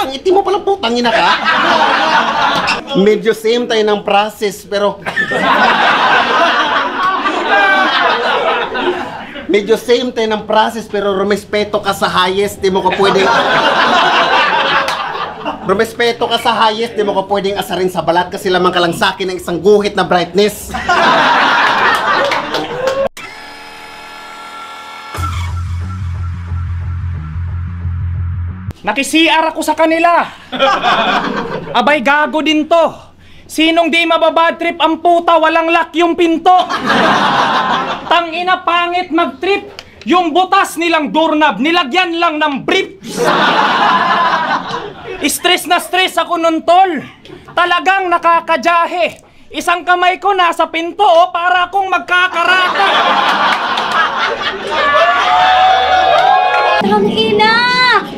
Ang itim mo palang putang ina ka. Medyo same tayo ng process, pero... Medyo same tayo ng process, pero rumespeto ka sa highest, di mo ka pwedeng... Rumespeto ka sa highest, di mo ka pwedeng asarin sa balat kasi lamang ka lang sa akin ng isang guhit na brightness. Naki-CR ako sa kanila. Abay, gago din to. Sinong di mababad trip ang puta, walang lock yung pinto. Tangina, pangit mag-trip. Yung butas nilang doorknob, nilagyan lang ng brief. Stress na stress ako nun, tol. Talagang nakakajahe. Isang kamay ko nasa pinto, para akong magkakarata. Tangina!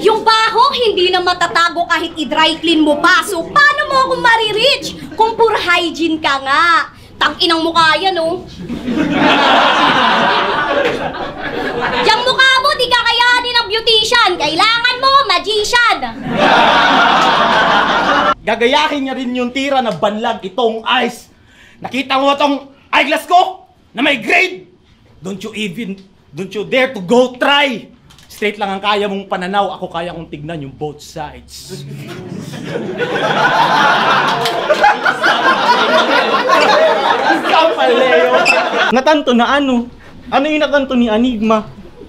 Yung baho, hindi na matatago kahit i-dry clean mo pa. So, paano mo akong marireach kung pure hygiene ka nga? Tang-inang mukha yan, oh. Yang mukha mo, di kakayanin ng beautician. Kailangan mo, magician. Gagayahin niya rin yung tira na banlag itong eyes. Nakita mo itong eyeglass ko na may grade? Don't you dare to go try. Straight lang ang kaya mong pananaw, ako kaya kong tignan yung both sides. Natanto na ano? Ano yung natanto ni Enigma?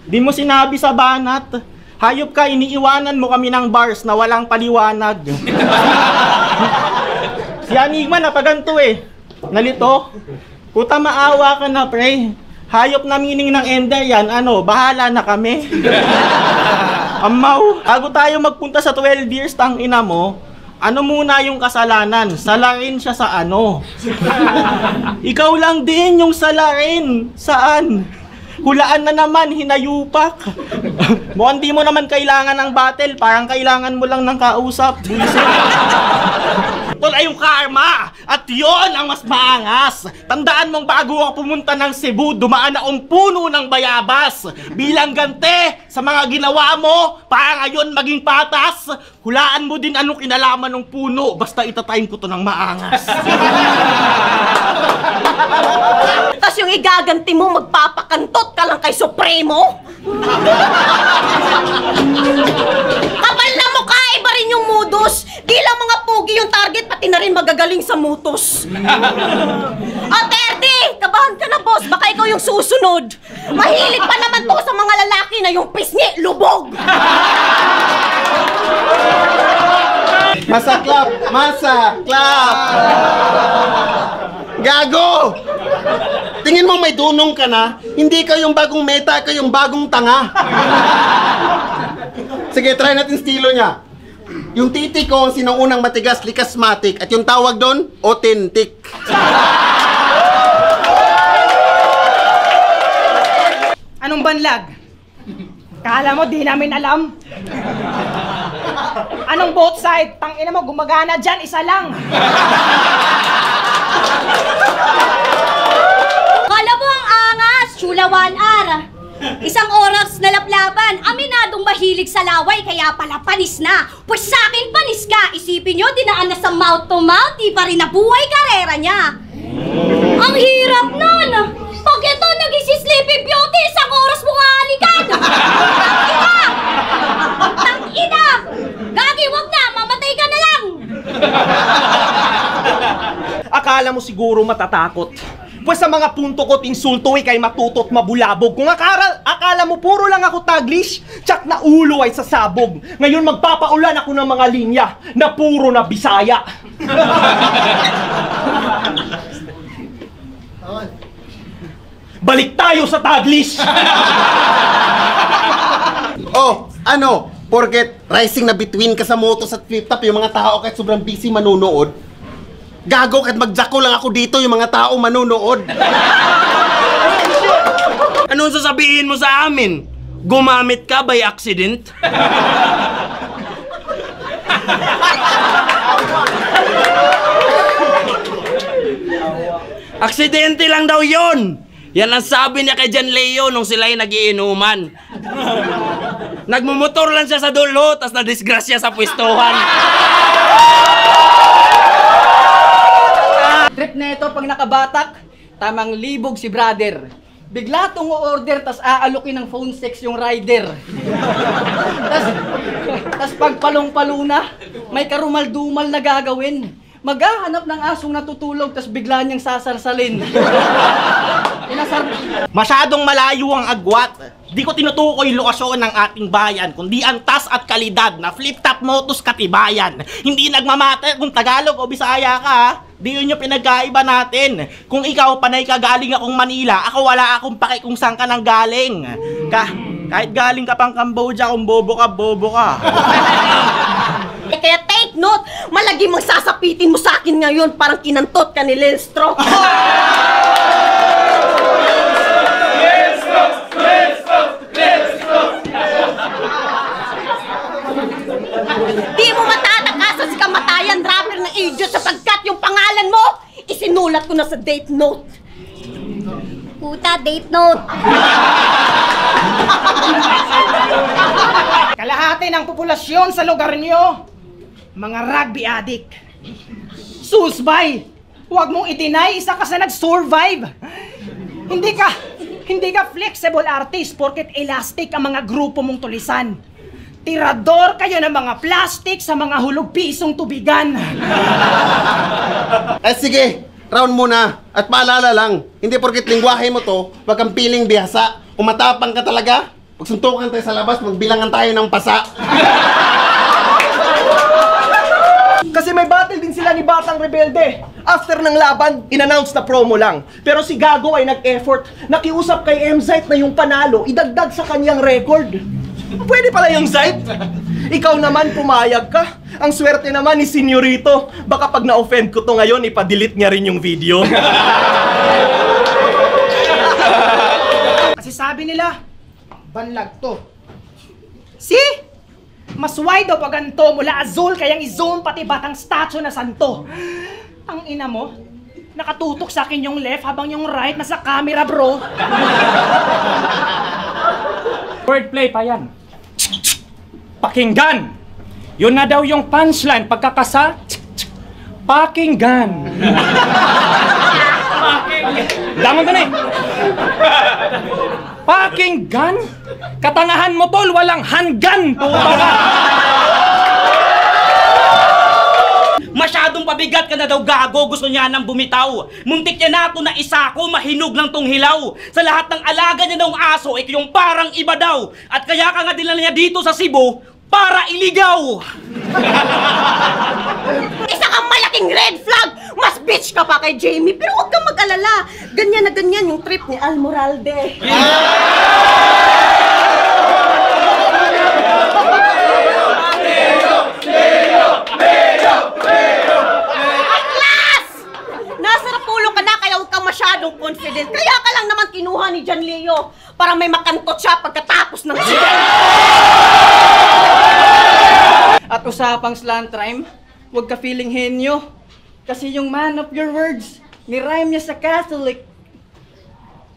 Di mo sinabi sa banat. Hayop ka, iniiwanan mo kami ng bars na walang paliwanag. Si Enigma napaganto eh. Nalito? Puta, maawa ka na, pre. Hayop na meaning ng ender yan, ano, bahala na kami. Amaw, bago tayo magpunta sa 12 years, tang ina mo, ano muna yung kasalanan? Salarin siya sa ano? Ikaw lang din yung salarin. Saan? Hulaan na naman, hinayupak. Mukhang di mo naman kailangan ng battle, parang kailangan mo lang ng kausap. Tol ay yung karma! At yon ang mas maangas! Tandaan mong bago ako pumunta ng Cebu, dumaan akong puno ng bayabas! Bilang gante sa mga ginawa mo, para ngayon maging patas, hulaan mo din anong kinalaman ng puno, basta itatayin ko to ng maangas. Tas yung igaganti mo, magpapakantot ka lang kay Supremo? Kapal na mukha, iba rin yung modus. Di lang mga pugi yung target, pati na rin magagaling sa mutos. O, 30! Kabahan ka na, boss. Baka ikaw yung susunod. Mahilig pa naman to sa mga lalaki na yung pisngi, lubog. Masa clap! Masa clap! Gago! Tingin mo may dunong ka na? Hindi ka yung bagong meta, ka yung bagong tanga. Sige, try natin estilo niya. Yung titi ko, sinong unang matigas, likasmatic, at yung tawag doon, authentic. Anong banlag? Kala mo, di namin alam. Anong both side? Tangina mo, gumagana dyan, isa lang. Kala mo ang angas, chula 1R. Isang oras na laplaban, aminadong mahilig sa laway, kaya pala panis na. Pues sa akin panis ka, isipin nyo, dinaan na sa mouth to mouth, di pa rin nabuhay karera niya. Ang hirap nun! Pag ito naging Sleeping Beauty, isang oras mo halikan! Tangina! Tangina! Gagi, wag na! Mamatay ka na lang! Akala mo siguro matatakot. Pues sa mga punto ko't insulto kay matutot mabulabog. Kung akala mo puro lang ako taglish, tsak na ulo ay sasabog. Ngayon magpapaulan ako ng mga linya na puro na Bisaya. Balik tayo sa taglish. Oh, ano? Porket rising na between ka sa motos at flip-top, yung mga tao kahit sobrang busy manunood, gago kahit magjako lang ako dito, yung mga tao manunood. Anong sasabihin mo sa amin? Gumamit ka by accident? Aksidente lang daw yon. Yan ang sabi niya kay John Leo nung sila'y nagiinuman. Nagmumotor lang siya sa dulo, tas nadisgrasya sa pwestuhan. Trip na ito pag nakabatak, tamang libog si brother. Bigla tong order tas aalukin ng phone sex yung rider. tas pag palong-palo na, may karumal-dumal na gagawin. Maghahanap ng asong natutulog tas bigla niyang sasarsalin. Masyadong malayo ang agwat. Di ko tinutukoy lokasyon ng ating bayan, kundi antas at kalidad na flip-top motos katibayan. Hindi nagmamatter kung Tagalog o Bisaya ka, ha? Di yun yung pinagkaiba natin. Kung ikaw panay ka galing akong Manila, ako wala akong pake kung saan ka nang galing. Kahit galing ka pang Cambodia, kung bobo ka. Kaya take note, malagi magsasapitin mo sa akin ngayon, parang kinantot ka ni Lilstro. Di mo matatakasan si kamatayan rapper ng idiot sapagkat yung pangalan mo, isinulat ko na sa date note. Puta, date note. Kalahati ng populasyon sa lugar niyo, mga rugby addict. Susbay! Huwag mong itinay, isa ka sa nag-survive. Hindi ka flexible artist porket elastic ang mga grupo mong tulisan. Tirador kayo ng mga plastic sa mga hulog pisong tubigan. Sige, round muna. At paalala lang, hindi porket lingwahe mo to, wag kang piling bihasa. Kung matapang ka talaga, pagsuntukan tayo sa labas, magbilangan tayo ng pasa. Kasi may battle din sila ni Batang Rebelde. After ng laban, in-announce na promo lang. Pero si Gago ay nag-effort. Nakiusap kay M-Zite na yung panalo, idagdag sa kanyang record. Pwede pala yung Zite. Ikaw naman, pumayag ka. Ang swerte naman ni Senyorito. Baka pag na-offend ko to ngayon, ipa-delete niya rin yung video. Kasi sabi nila, banlag to. See? Mas wide o paganto mula azul kayang i-zoom pati batang statue na santo. Ang ina mo, nakatutok sa akin yung left habang yung right nasa camera, bro. Wordplay pa yan. Pakinggan! Yun na daw yung punchline pagkakasa. Pakinggan! Damon ka na eh! Pakinggan? Katangahan mo tol, walang hanggan! Masyadong pabigat ka na daw, Gago. Gusto niya nang bumitaw. Muntik niya na ako na isako, mahinog lang tong hilaw. Sa lahat ng alaga niya ng aso, yung parang iba daw. At kaya ka nga dinala niya dito sa Cebu para iligaw. Isa kang malaking red flag! Mas bitch ka pa kay Jamie, pero huwag kang mag-alala. Ganyan na ganyan yung trip ni Almoralde. Nasa Rapulo ka na, kaya huwag kang masyadong confident. Kaya ka lang naman kinuha ni John Leo para may makantot siya pagkatapos ng accident. At usapang slant rhyme, huwag ka feeling henyo. Kasi yung man of your words, ni-rhyme niya sa Catholic.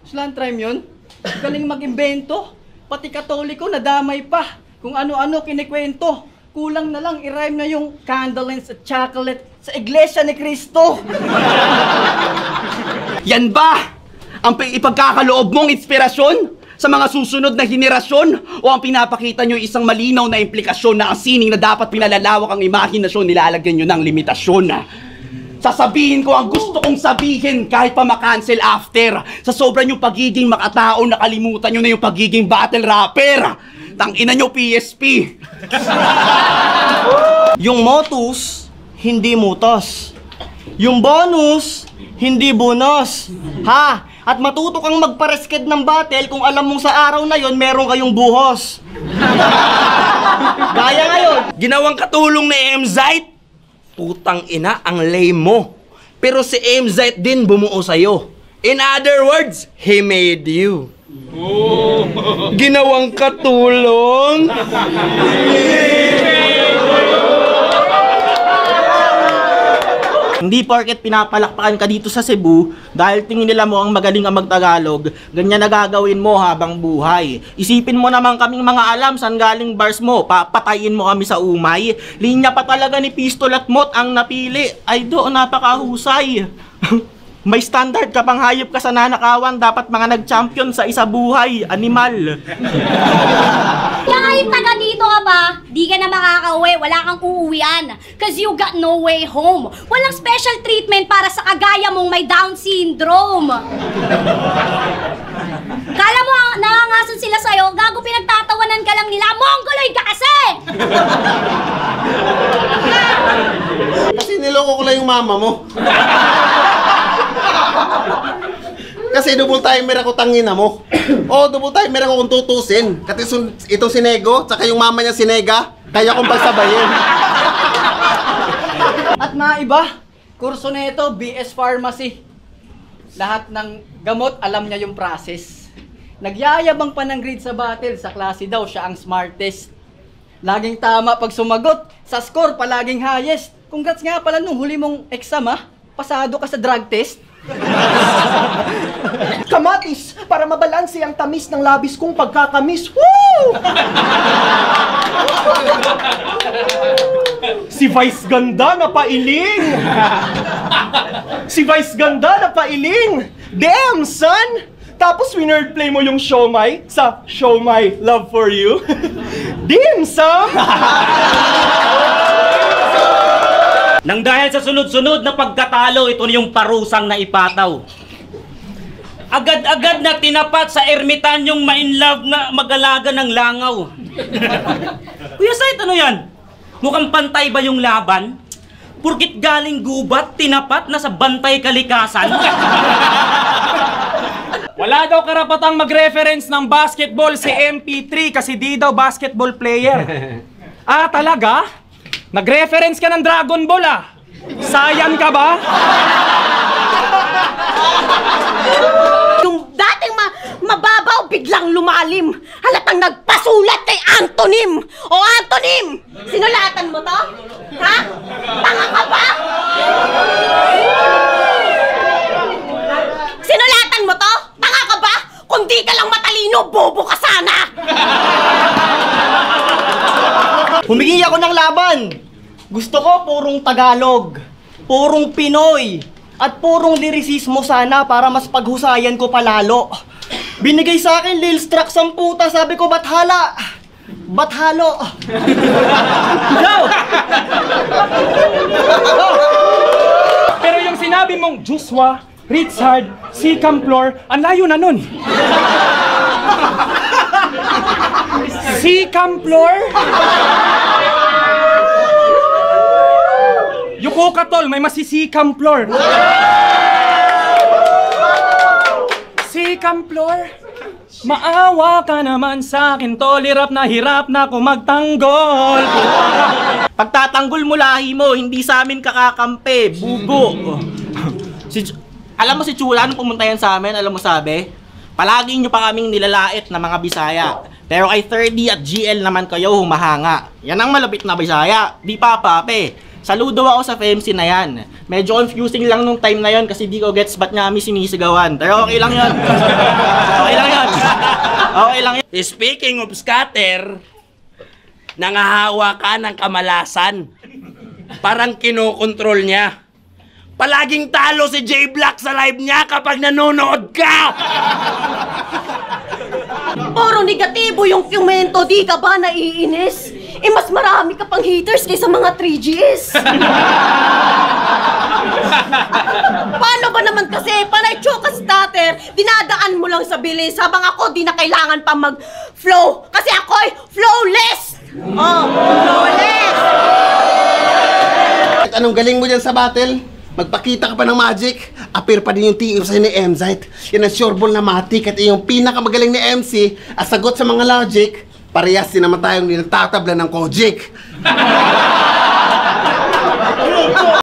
Slant rhyme yun? Galing mag-imbento. Pati Katoliko nadamay pa. Kung ano-ano kinikwento. Kulang na lang i-rhyme na yung condolence at chocolate sa Iglesia ni Cristo. Yan ba ang ipagkakaloob mong inspirasyon sa mga susunod na henerasyon? O ang pinapakita nyo isang malinaw na implikasyon na ang sining na dapat pinalalawak ang imahinasyon, nilalagyan nyo ng limitasyon? Sasabihin ko ang gusto kong sabihin kahit pa makancel after. Sa sobra nyo pagiging makatao, nakalimutan nyo na yung pagiging battle rapper. Tangina nyo PSP. Yung motus, hindi mutos. Yung bonus, hindi bonus. Ha? At matuto kang magparesked ng battle kung alam mong sa araw na yon meron kayong buhos. Gaya ngayon. Ginawang katulong ni M-Zite. Putang ina, ang lame mo. Pero si M-Zite din bumuo sa'yo. In other words, he made you. Ginawang katulong. Hindi porket pinapalakpakan ka dito sa Cebu dahil tingin nila mo ang magaling ang magtagalog, ganyan na gagawin mo habang buhay. Isipin mo naman kaming mga alam saan galing bars mo, papatayin mo kami sa umay. Linya pa talaga ni Pistol at Mot ang napili. Ay doon, napakahusay. May standard ka pang hayop ka sa nanakawan, dapat mga nag-champion sa isa buhay, animal. Kahit taga dito ka pa, di ka na makakauwi, wala kang uuwian. Cause you got no way home. Walang special treatment para sa kagaya mong may Down syndrome. Kala mo nangangasan sila sa'yo, gago pinagtatawanan ka lang nila, mongoloid ka kasi! Kasi niloko ko lang yung mama mo. Kasi double timer ako tangina mo. Double timer ako kung tutusin. Kasi ito si Nego, tsaka yung mama niya si Nega, kaya kong pagsabayin. At mga iba, kurso na ito, BS Pharmacy. Lahat ng gamot, alam niya yung process. Nagyayabang pa ng grade sa battle, sa klase daw siya ang smartest. Laging tama pag sumagot, sa score palaging highest. Congrats nga pala nung huli mong exam pasado ka sa drug test. Kamatis, para mabalanse ang tamis ng labis kong pagkakamis. Woo! Si Vice Ganda na pailing! Si Vice Ganda na pailing! Damn, son! Tapos winord play mo yung Siomai sa Show My Love For You. Damn, son! Nang dahil sa sunod-sunod na pagkatalo, ito na yung parusang na ipataw. Agad-agad na tinapat sa ermitan yung ma-in-love na mag-alaga ng langaw. Kuya Said, ano yan? Mukhang pantay ba yung laban? Purkit galing gubat, tinapat na sa bantay kalikasan? Wala daw karapatang mag-reference ng basketball si MP3 kasi di daw basketball player. Ah, talaga? Nag-reference ka ng Dragon Ball Sayan ka ba? Yung dating mababaw biglang lumalim. Halatang nagpasulat kay Antonym. O Antonym, sinulatan mo to? Ha? Tanga ka ba? Sinulatan mo to? Tanga ka ba? Kung di ka lang matalino, bobo ka sana. Humingi ako ng laban. Gusto ko purong Tagalog, purong Pinoy, at purong lirisismo sana para mas paghusayan ko palalo. Binigay sa akin Lil Strax ang puta, sabi ko ba't hala? Ba't halo? Go! Pero yung sinabi mong Joshua, Richard, si Camplor, ang layo na nun. Si Camplor? Yuko Katol, may masisikam floor. Si Camplor, maawa ka naman sa akin, tol. Hirap na ako magtanggol. Pagtatanggol mo lahi mo, hindi sa amin kakakampi, bugo. Alam mo si Chula, nung pumunta yan sa amin, alam mo sabi? Palagi nyo pa kaming nilalait na mga Bisaya. Pero kay 30 at GL naman kayo humahanga. Yan ang malapit na Bisaya, di pa pape. Saludo ako sa FMC na yan. Medyo confusing lang nung time na yon kasi di ko gets ba't nga kami sinisigawan. Pero okay lang yun. Okay lang yun. Okay lang yun. Speaking of scatter, nangahawa ka ng kamalasan. Parang kinokontrol niya. Palaging talo si J Black sa live niya kapag nanonood ka! Puro negatibo yung komento, di ka ba naiinis? Mas marami ka pang haters kaysa mga 3Gs. Paano ba naman kasi, panay choka starter, dinadaan mo lang sa bilis, habang ako di na kailangan pa mag-flow. Kasi ako'y flowless! Flowless! At anong galing mo dyan sa battle? Magpakita ka pa ng magic, appear pa din yung tingin sa'yo ni Mzite. Yan ang sureball na matik at yung pinakamagaling ni MC at sagot sa mga logic, parehas din naman tayong nagtatabla ng Kojic.